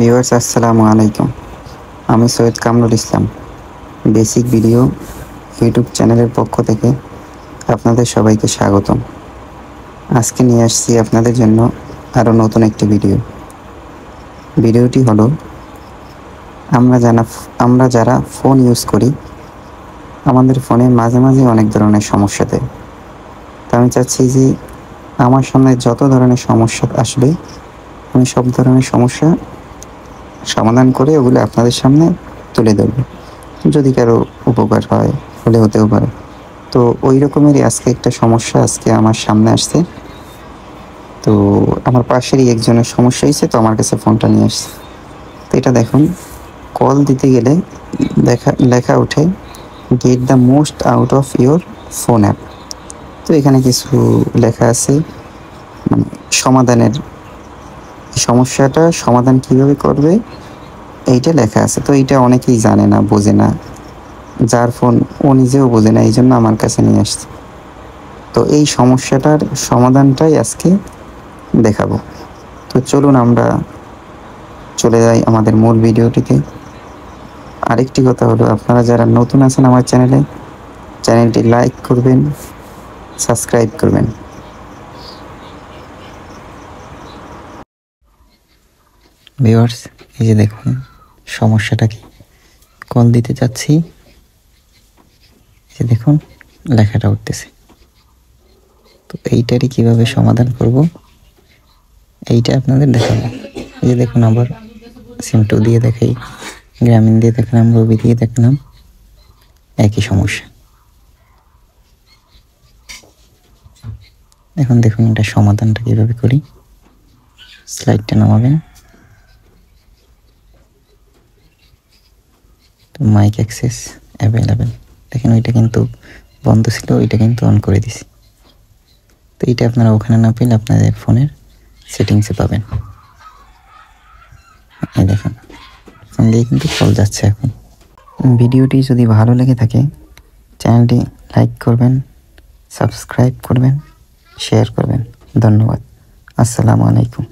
Viewers আসসালামু আলাইকুম। আমি Syed Kamrul Islam. Basic video YouTube চ্যানেলের পক্ষ থেকে আপনাদের সবাইকে স্বাগতম। আজকে নিয়ে আসছি আপনাদের জন্য আরও নতুন একটি ভিডিও। ভিডিওটি হলো আমরা যারা ফোন ইউজ করি, আমাদের ফোনে মাঝে মাঝে অনেক ধরনের সমস্যা দেয়। তো আমি চাচ্ছি যে আমার সামনে যত ধরনের সমস্যা আসবে, আমি সব ধরনের সমস্যা সমাধান করে ওগুলো আপনাদের সামনে তুলে ধরব। যদি কারো উপকার হয় হলে হতেও পারে। তো ওই রকমেরই আজকে একটা সমস্যা আজকে আমার সামনে আসছে। তো আমার পাশেরই একজনের সমস্যা হয়েছে, তো আমার কাছে ফোনটা নিয়ে আসছে। তো এটা দেখুন, কল দিতে গেলে লেখা ওঠে get the most out of your phone app. তো এখানে কিছু লেখা আছে, মানে সমাধানের সমস্যাটা সমাধান কিভাবে করবে এইটা লেখা আছে। তো এইটা অনেকেই জানে না, বোঝে না, যার ফোন ও নিজেও বোঝে না, এই জন্য আমার কাছে নিয়ে আসছে। তো এই সমস্যাটার সমাধানটাই আজকে দেখাবো। তো চলুন আমরা চলে যাই আমাদের মূল ভিডিওটিতে। আরেকটি কথা হলো, আপনারা যারা নতুন আছেন আমার চ্যানেলটি লাইক করবেন, সাবস্ক্রাইব করবেন। ভিউয়ার্স, এই যে দেখুন সমস্যাটা কি। কল দিতে যাচ্ছি, এই যে দেখুন লেখাটা উঠতেছে। তো এইটারই কিভাবে সমাধান করব এইটা আপনাদের দেখাবো। এই যে দেখুন, আবার সিম2 দিয়ে দেখাই, গ্রামীণ দিয়ে দেখলাম, রবি দিয়ে দেখলাম, একই সমস্যা। এখন দেখুন এটা সমাধানটা কিভাবে করি। স্লাইডটা নামাবেন, তো মাইক অ্যাক্সেস অ্যাভেলেবেল। দেখেন ওইটা কিন্তু বন্ধ ছিল, ওইটা কিন্তু অন করে দিছি। তো এইটা আপনারা ওখানে না পেলে আপনাদের ফোনের সেটিংসে পাবেন। এই দেখুন ফোন দিয়ে কিন্তু কল যাচ্ছে। এখন ভিডিওটি যদি ভালো লেগে থাকে চ্যানেলটি লাইক করবেন, সাবস্ক্রাইব করবেন, শেয়ার করবেন। ধন্যবাদ। আসসালামু আলাইকুম।